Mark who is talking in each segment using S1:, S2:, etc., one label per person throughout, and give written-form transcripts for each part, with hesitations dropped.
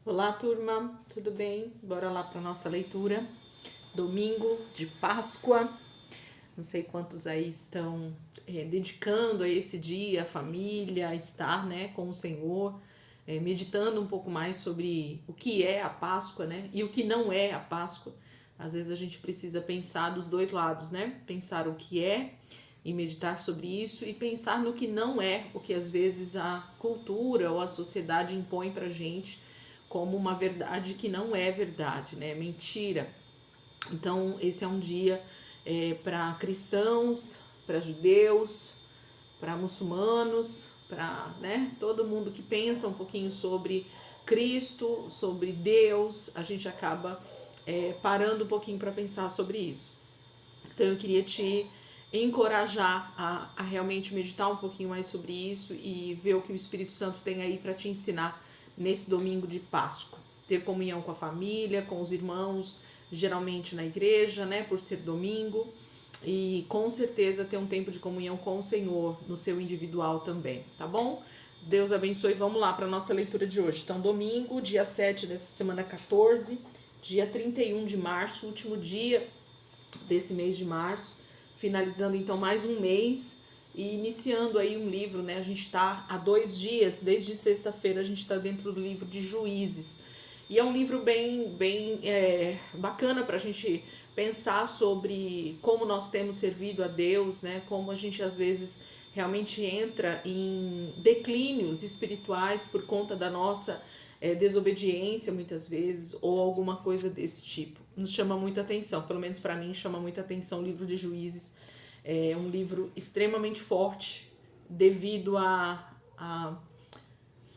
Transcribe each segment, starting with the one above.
S1: Olá, turma, tudo bem? Bora lá para nossa leitura. Domingo de Páscoa. Não sei quantos aí estão dedicando a esse dia, a família, a estar, né, com o Senhor, meditando um pouco mais sobre o que é a Páscoa, né, e o que não é a Páscoa. Às vezes a gente precisa pensar dos dois lados, né? Pensar o que é e meditar sobre isso e pensar no que não é, o que às vezes a cultura ou a sociedade impõe pra gente como uma verdade que não é verdade, né? Mentira. Então, esse é um dia para cristãos, para judeus, para muçulmanos, para, né, todo mundo que pensa um pouquinho sobre Cristo, sobre Deus. A gente acaba parando um pouquinho para pensar sobre isso. Então, eu queria te encorajar a realmente meditar um pouquinho mais sobre isso e ver o que o Espírito Santo tem aí para te ensinar nesse domingo de Páscoa. Ter comunhão com a família, com os irmãos, geralmente na igreja, né, por ser domingo, e com certeza ter um tempo de comunhão com o Senhor no seu individual também, tá bom? Deus abençoe. Vamos lá para a nossa leitura de hoje. Então, domingo, dia 7 dessa semana 14, dia 31 de março, último dia desse mês de março, finalizando então mais um mês e iniciando aí um livro, né? A gente está há 2 dias, desde sexta-feira a gente está dentro do livro de Juízes. E é um livro bem bacana para a gente pensar sobre como nós temos servido a Deus, né? Como a gente às vezes realmente entra em declínios espirituais por conta da nossa desobediência muitas vezes ou alguma coisa desse tipo. Nos chama muita atenção, pelo menos para mim chama muita atenção o livro de Juízes. É um livro extremamente forte devido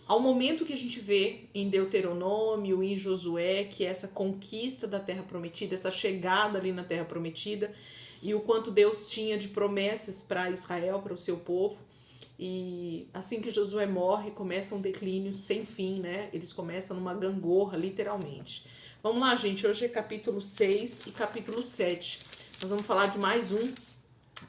S1: ao momento que a gente vê em Deuteronômio, em Josué, que é essa conquista da Terra Prometida, essa chegada ali na Terra Prometida, e o quanto Deus tinha de promessas para Israel, para o seu povo. E assim que Josué morre, começa um declínio sem fim, né? Eles começam numa gangorra, literalmente. Vamos lá, gente. Hoje é capítulo 6 e capítulo 7. Nós vamos falar de mais um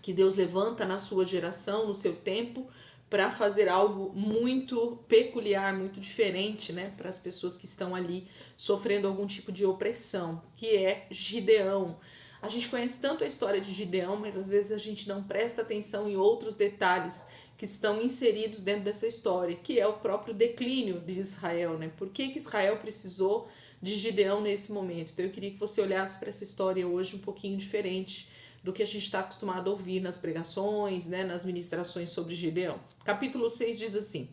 S1: que Deus levanta na sua geração, no seu tempo, para fazer algo muito peculiar, muito diferente, né, para as pessoas que estão ali sofrendo algum tipo de opressão, que é Gideão. A gente conhece tanto a história de Gideão, mas às vezes a gente não presta atenção em outros detalhes que estão inseridos dentro dessa história, que é o próprio declínio de Israel, né? Por que Israel precisou de Gideão nesse momento? Então eu queria que você olhasse para essa história hoje um pouquinho diferente do que a gente está acostumado a ouvir nas pregações, né, nas ministrações sobre Gideão. Capítulo 6 diz assim: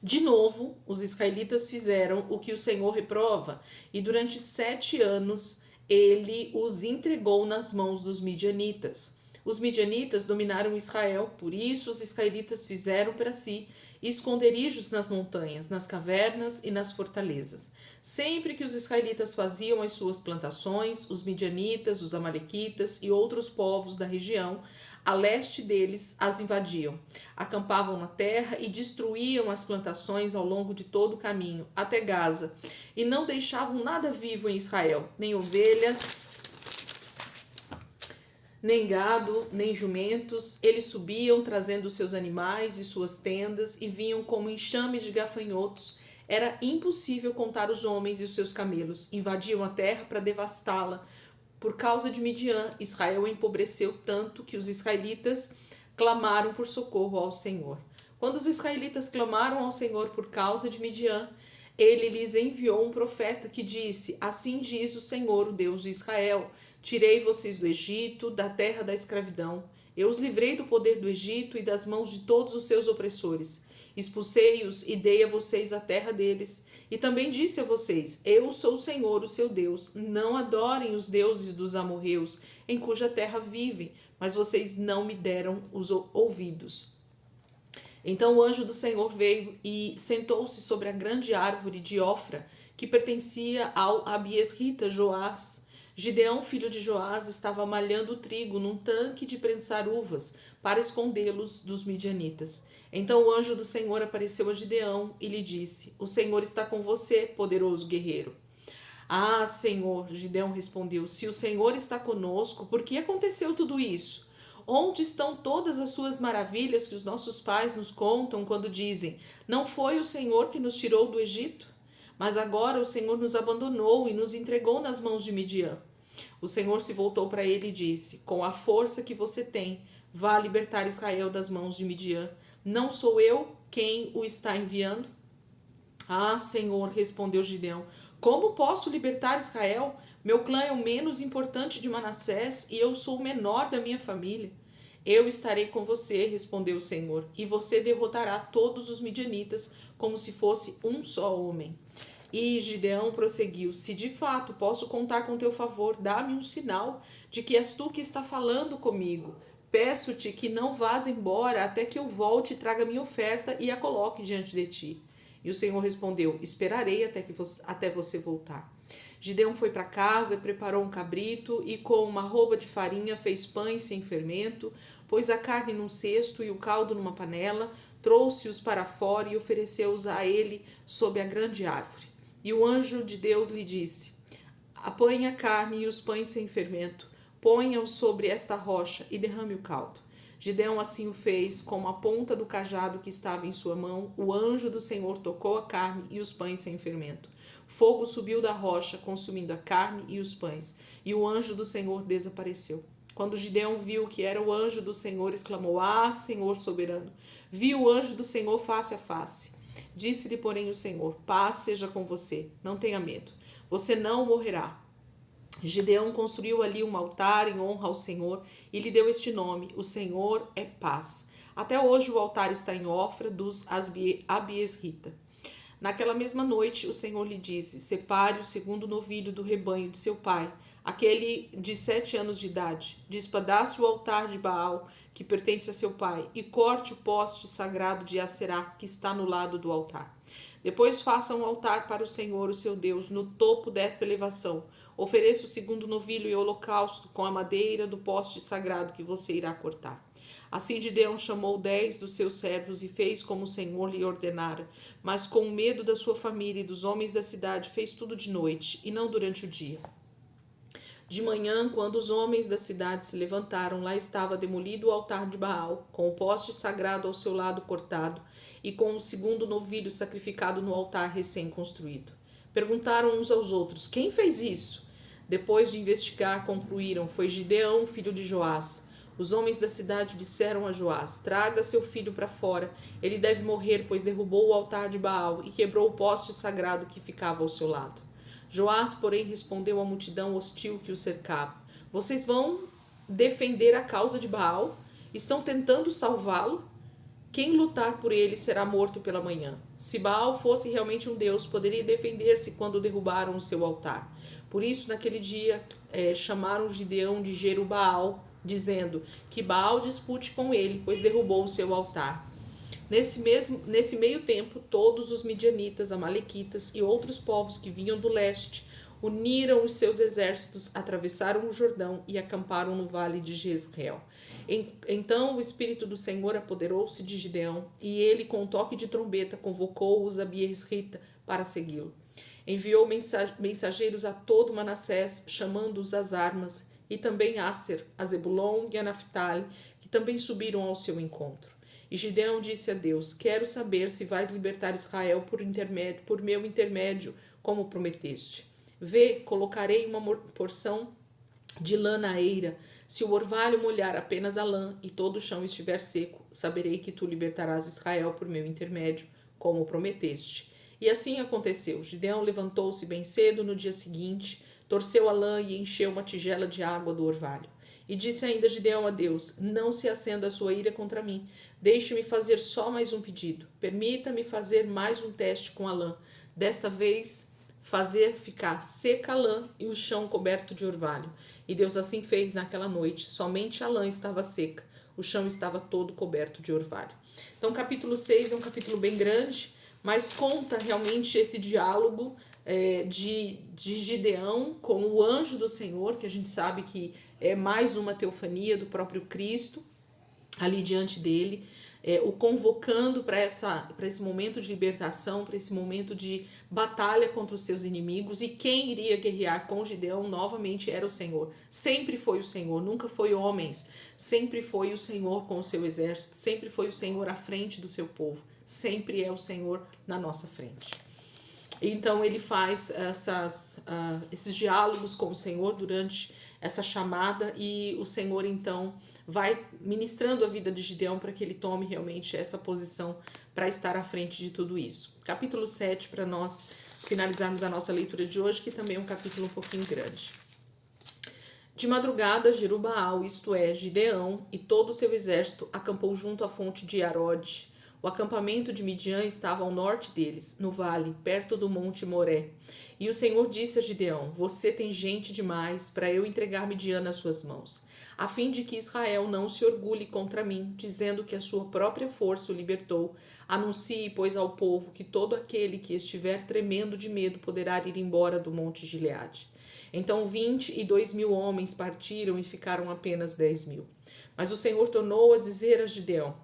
S1: De novo, os israelitas fizeram o que o Senhor reprova, e durante 7 anos ele os entregou nas mãos dos midianitas. Os midianitas dominaram Israel, por isso os israelitas fizeram para si esconderijos nas montanhas, nas cavernas e nas fortalezas. Sempre que os israelitas faziam as suas plantações, os midianitas, os amalequitas e outros povos da região a leste deles as invadiam. Acampavam na terra e destruíam as plantações ao longo de todo o caminho, até Gaza, e não deixavam nada vivo em Israel, nem ovelhas, nem gado, nem jumentos. Eles subiam trazendo seus animais e suas tendas e vinham como enxames de gafanhotos. Era impossível contar os homens e os seus camelos. Invadiam a terra para devastá-la. Por causa de Midian, Israel empobreceu tanto que os israelitas clamaram por socorro ao Senhor. Quando os israelitas clamaram ao Senhor por causa de Midian, ele lhes enviou um profeta que disse: Assim diz o Senhor, o Deus de Israel: Tirei vocês do Egito, da terra da escravidão. Eu os livrei do poder do Egito e das mãos de todos os seus opressores. Expulsei-os e dei a vocês a terra deles. E também disse a vocês: Eu sou o Senhor, o seu Deus. Não adorem os deuses dos amorreus, em cuja terra vivem, mas vocês não me deram os ouvidos. Então o anjo do Senhor veio e sentou-se sobre a grande árvore de Ofra, que pertencia ao abiesrita Joás. Gideão, filho de Joás, estava malhando trigo num tanque de prensar uvas para escondê-los dos midianitas. Então o anjo do Senhor apareceu a Gideão e lhe disse: O Senhor está com você, poderoso guerreiro. Ah, Senhor, Gideão respondeu: Se o Senhor está conosco, por que aconteceu tudo isso? Onde estão todas as suas maravilhas que os nossos pais nos contam quando dizem: Não foi o Senhor que nos tirou do Egito? Mas agora o Senhor nos abandonou e nos entregou nas mãos de Midian. O Senhor se voltou para ele e disse: com a força que você tem, vá libertar Israel das mãos de Midian. Não sou eu quem o está enviando? Ah, Senhor, respondeu Gideão, como posso libertar Israel? Meu clã é o menos importante de Manassés e eu sou o menor da minha família. Eu estarei com você, respondeu o Senhor, e você derrotará todos os midianitas como se fosse um só homem. E Gideão prosseguiu: se de fato posso contar com teu favor, dá-me um sinal de que és tu que está falando comigo. Peço-te que não vás embora até que eu volte e traga minha oferta e a coloque diante de ti. E o Senhor respondeu: esperarei até você voltar. Gideão foi para casa, preparou um cabrito e com uma arroba de farinha fez pães sem fermento, pôs a carne num cesto e o caldo numa panela, trouxe-os para fora e ofereceu-os a ele sob a grande árvore. E o anjo de Deus lhe disse: apanhe a carne e os pães sem fermento, ponha-os sobre esta rocha e derrame o caldo. Gideão assim o fez, com a ponta do cajado que estava em sua mão, o anjo do Senhor tocou a carne e os pães sem fermento. Fogo subiu da rocha, consumindo a carne e os pães, e o anjo do Senhor desapareceu. Quando Gideão viu que era o anjo do Senhor, exclamou: ah, Senhor soberano! Vi o anjo do Senhor face a face. Disse-lhe, porém, o Senhor: paz seja com você, não tenha medo, você não morrerá. Gideão construiu ali um altar em honra ao Senhor e lhe deu este nome: o Senhor é paz. Até hoje o altar está em Ofra dos Abiesrita. Naquela mesma noite o Senhor lhe disse: separe o segundo novilho do rebanho de seu pai, aquele de 7 anos de idade, despedace o altar de Baal, que pertence a seu pai, e corte o poste sagrado de Aserá, que está no lado do altar. Depois faça um altar para o Senhor, o seu Deus, no topo desta elevação. Ofereça o segundo novilho e holocausto com a madeira do poste sagrado que você irá cortar. Assim Gideão chamou 10 dos seus servos e fez como o Senhor lhe ordenara, mas com medo da sua família e dos homens da cidade fez tudo de noite e não durante o dia. De manhã, quando os homens da cidade se levantaram, lá estava demolido o altar de Baal, com o poste sagrado ao seu lado cortado, e com o segundo novilho sacrificado no altar recém-construído. Perguntaram uns aos outros: quem fez isso? Depois de investigar, concluíram: foi Gideão, filho de Joás. Os homens da cidade disseram a Joás: traga seu filho para fora, ele deve morrer, pois derrubou o altar de Baal e quebrou o poste sagrado que ficava ao seu lado. Joás, porém, respondeu à multidão hostil que o cercava: vocês vão defender a causa de Baal? Estão tentando salvá-lo? Quem lutar por ele será morto pela manhã. Se Baal fosse realmente um deus, poderia defender-se quando derrubaram o seu altar. Por isso, naquele dia, chamaram Gideão de Jerubaal, dizendo: que Baal dispute com ele, pois derrubou o seu altar. Nesse meio tempo, todos os midianitas, amalequitas e outros povos que vinham do leste uniram os seus exércitos, atravessaram o Jordão e acamparam no vale de Jezreel. Então o Espírito do Senhor apoderou-se de Gideão, e ele, com um toque de trombeta, convocou os Abiesrita para segui-lo. Enviou mensageiros a todo Manassés, chamando-os às armas, e também Asser, a Zebulon e a Naphtali, que também subiram ao seu encontro. E Gideão disse a Deus: quero saber se vais libertar Israel por meu intermédio, como prometeste. Vê, colocarei uma porção de lã na eira. Se o orvalho molhar apenas a lã e todo o chão estiver seco, saberei que tu libertarás Israel por meu intermédio, como prometeste. E assim aconteceu. Gideão levantou-se bem cedo no dia seguinte, torceu a lã e encheu uma tigela de água do orvalho. E disse ainda Gideão a Deus: não se acenda a sua ira contra mim. Deixe-me fazer só mais um pedido. Permita-me fazer mais um teste com a lã. Desta vez, fazer ficar seca a lã e o chão coberto de orvalho. E Deus assim fez naquela noite. Somente a lã estava seca. O chão estava todo coberto de orvalho. Então, o capítulo 6 é um capítulo bem grande, mas conta realmente esse diálogo de Gideão com o anjo do Senhor, que a gente sabe que é mais uma teofania do próprio Cristo ali diante dele, o convocando para esse momento de libertação, para esse momento de batalha contra os seus inimigos. E quem iria guerrear com Gideão novamente era o Senhor. Sempre foi o Senhor, nunca foi homens. Sempre foi o Senhor com o seu exército, sempre foi o Senhor à frente do seu povo. Sempre é o Senhor na nossa frente. Então ele faz esses diálogos com o Senhor durante essa chamada, e o Senhor então vai ministrando a vida de Gideão para que ele tome realmente essa posição para estar à frente de tudo isso. Capítulo 7, para nós finalizarmos a nossa leitura de hoje, que também é um capítulo um pouquinho grande. De madrugada, Jerubaal, isto é, Gideão, e todo o seu exército acampou junto à fonte de Arode. O acampamento de Midian estava ao norte deles, no vale, perto do monte Moré. E o Senhor disse a Gideão: Você tem gente demais para eu entregar Midian nas suas mãos, a fim de que Israel não se orgulhe contra mim, dizendo que a sua própria força o libertou. Anuncie, pois, ao povo que todo aquele que estiver tremendo de medo poderá ir embora do monte Gileade. Então 22.000 homens partiram e ficaram apenas 10.000. Mas o Senhor tornou a dizer a Gideão: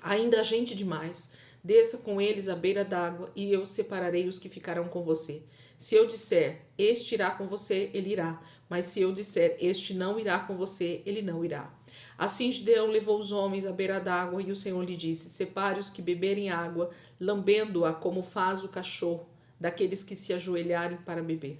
S1: Ainda há gente demais. Desça com eles à beira d'água, e eu separarei os que ficarão com você. Se eu disser, este irá com você, ele irá. Mas se eu disser, este não irá com você, ele não irá. Assim Gideão levou os homens à beira d'água, e o Senhor lhe disse: Separe os que beberem água, lambendo-a como faz o cachorro, daqueles que se ajoelharem para beber.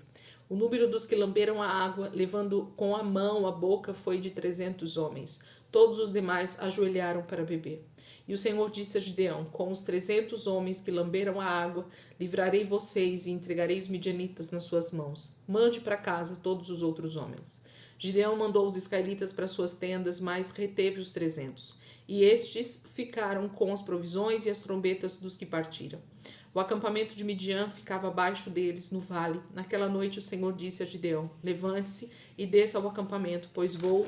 S1: O número dos que lamberam a água, levando com a mão a boca, foi de 300 homens. Todos os demais ajoelharam para beber. E o Senhor disse a Gideão: Com os 300 homens que lamberam a água, livrarei vocês e entregarei os midianitas nas suas mãos. Mande para casa todos os outros homens. Gideão mandou os israelitas para suas tendas, mas reteve os 300. E estes ficaram com as provisões e as trombetas dos que partiram. O acampamento de Midian ficava abaixo deles, no vale. Naquela noite o Senhor disse a Gideão: Levante-se e desça ao acampamento, pois vou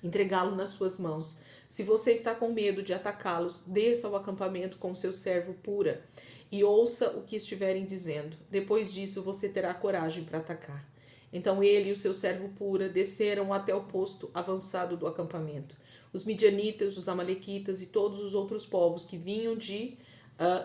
S1: entregá-lo nas suas mãos. Se você está com medo de atacá-los, desça ao acampamento com seu servo Pura e ouça o que estiverem dizendo. Depois disso você terá coragem para atacar. Então ele e o seu servo Pura desceram até o posto avançado do acampamento. Os midianitas, os amalequitas e todos os outros povos que vinham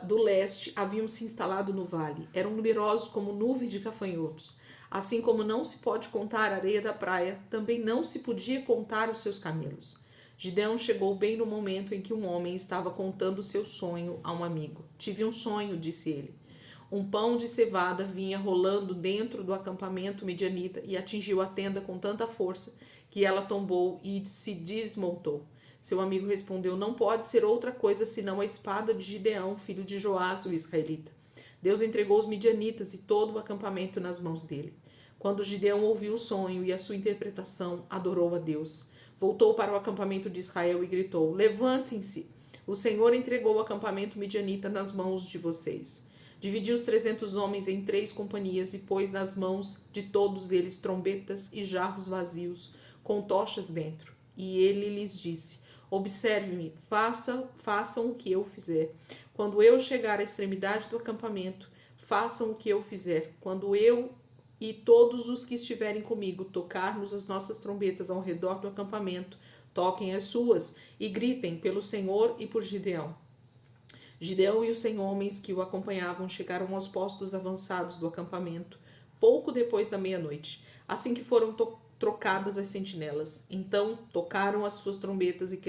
S1: do leste haviam se instalado no vale. Eram numerosos como nuvem de gafanhotos. Assim como não se pode contar a areia da praia, também não se podia contar os seus camelos. Gideão chegou bem no momento em que um homem estava contando o seu sonho a um amigo. Tive um sonho, disse ele. Um pão de cevada vinha rolando dentro do acampamento midianita e atingiu a tenda com tanta força que ela tombou e se desmontou. Seu amigo respondeu: Não pode ser outra coisa senão a espada de Gideão, filho de Joás, o israelita. Deus entregou os midianitas e todo o acampamento nas mãos dele. Quando Gideão ouviu o sonho e a sua interpretação, adorou a Deus. Voltou para o acampamento de Israel e gritou: Levantem-se! O Senhor entregou o acampamento midianita nas mãos de vocês. Dividiu os 300 homens em 3 companhias e pôs nas mãos de todos eles trombetas e jarros vazios, com tochas dentro. E ele lhes disse: Observe-me, façam o que eu fizer. Quando eu chegar à extremidade do acampamento, façam o que eu fizer. Quando eu e todos os que estiverem comigo tocarmos as nossas trombetas ao redor do acampamento, toquem as suas e gritem pelo Senhor e por Gideão. Gideão e os 100 homens que o acompanhavam chegaram aos postos avançados do acampamento, pouco depois da meia-noite, assim que foram trocadas as sentinelas. Então tocaram as suas trombetas e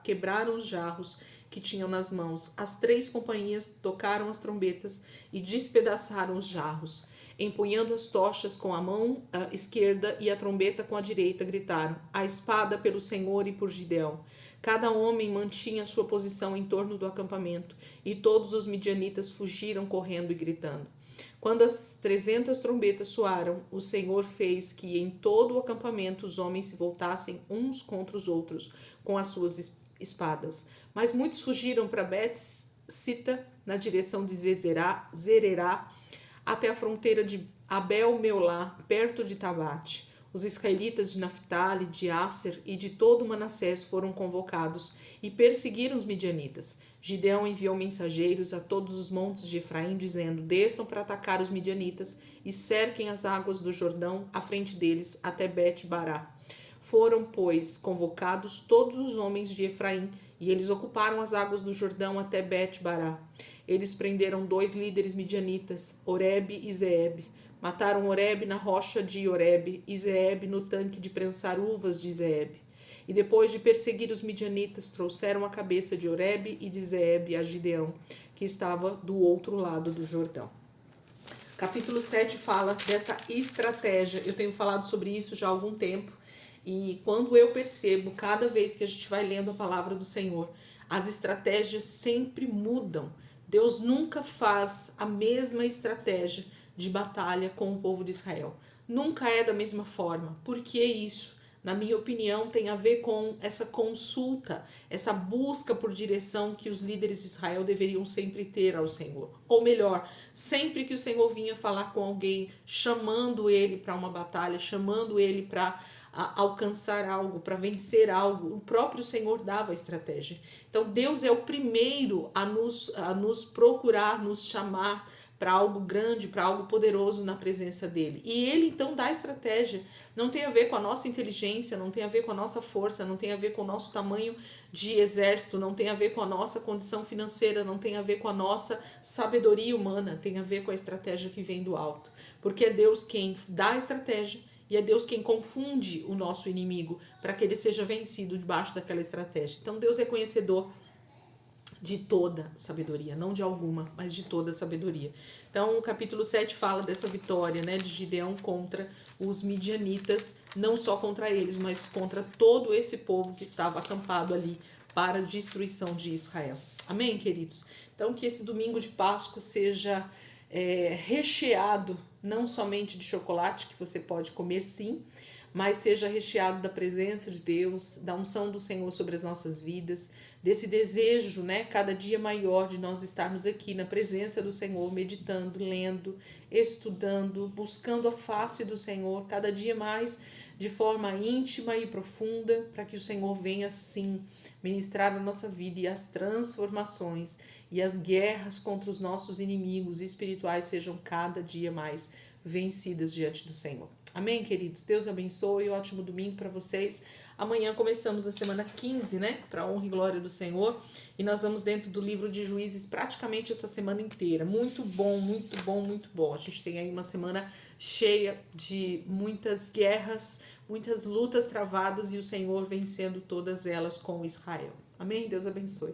S1: quebraram os jarros que tinham nas mãos. As 3 companhias tocaram as trombetas e despedaçaram os jarros. Empunhando as tochas com a mão esquerda e a trombeta com a direita, gritaram: A espada pelo Senhor e por Gideão. Cada homem mantinha sua posição em torno do acampamento, e todos os midianitas fugiram correndo e gritando. Quando as 300 trombetas soaram, o Senhor fez que em todo o acampamento os homens se voltassem uns contra os outros com as suas espadas. Mas muitos fugiram para Bet-sita, na direção de Zererá, até a fronteira de Abel-Meolá, perto de Tabate. Os israelitas de Naphtali, de Asser e de todo Manassés foram convocados e perseguiram os midianitas. Gideão enviou mensageiros a todos os montes de Efraim, dizendo: Desçam para atacar os midianitas e cerquem as águas do Jordão à frente deles até Bet-Bará. Foram, pois, convocados todos os homens de Efraim, e eles ocuparam as águas do Jordão até Bet-Bará. Eles prenderam 2 líderes midianitas, Oreb e Zeeb. Mataram Oreb na rocha de Oreb e Zeeb no tanque de prensar uvas de Zeeb. E depois de perseguir os midianitas, trouxeram a cabeça de Oreb e de Zeeb a Gideão, que estava do outro lado do Jordão. Capítulo 7 fala dessa estratégia. Eu tenho falado sobre isso já há algum tempo. E quando eu percebo, cada vez que a gente vai lendo a palavra do Senhor, as estratégias sempre mudam. Deus nunca faz a mesma estratégia de batalha com o povo de Israel. Nunca é da mesma forma. Por que isso? Na minha opinião, tem a ver com essa consulta, essa busca por direção que os líderes de Israel deveriam sempre ter ao Senhor. Ou melhor, sempre que o Senhor vinha falar com alguém, chamando ele para uma batalha, chamando ele para alcançar algo, para vencer algo, o próprio Senhor dava a estratégia. Então Deus é o primeiro a nos procurar, nos chamar para algo grande, para algo poderoso na presença dele. E ele então dá a estratégia. Não tem a ver com a nossa inteligência, não tem a ver com a nossa força, não tem a ver com o nosso tamanho de exército, não tem a ver com a nossa condição financeira, não tem a ver com a nossa sabedoria humana, tem a ver com a estratégia que vem do alto. Porque é Deus quem dá a estratégia e é Deus quem confunde o nosso inimigo para que ele seja vencido debaixo daquela estratégia. Então Deus é conhecedor de toda sabedoria, não de alguma, mas de toda sabedoria. Então o capítulo 7 fala dessa vitória, né, de Gideão contra os midianitas, não só contra eles, mas contra todo esse povo que estava acampado ali para a destruição de Israel. Amém, queridos? Então que esse domingo de Páscoa seja recheado não somente de chocolate, que você pode comer sim, mas seja recheado da presença de Deus, da unção do Senhor sobre as nossas vidas, desse desejo, né, cada dia maior de nós estarmos aqui na presença do Senhor, meditando, lendo, estudando, buscando a face do Senhor, cada dia mais de forma íntima e profunda, para que o Senhor venha sim ministrar a nossa vida e as transformações e as guerras contra os nossos inimigos espirituais sejam cada dia mais vencidas diante do Senhor. Amém, queridos? Deus abençoe, ótimo domingo para vocês. Amanhã começamos a semana 15, né? Para a honra e glória do Senhor. E nós vamos dentro do livro de Juízes praticamente essa semana inteira. Muito bom, muito bom, muito bom. A gente tem aí uma semana cheia de muitas guerras, muitas lutas travadas e o Senhor vencendo todas elas com Israel. Amém? Deus abençoe.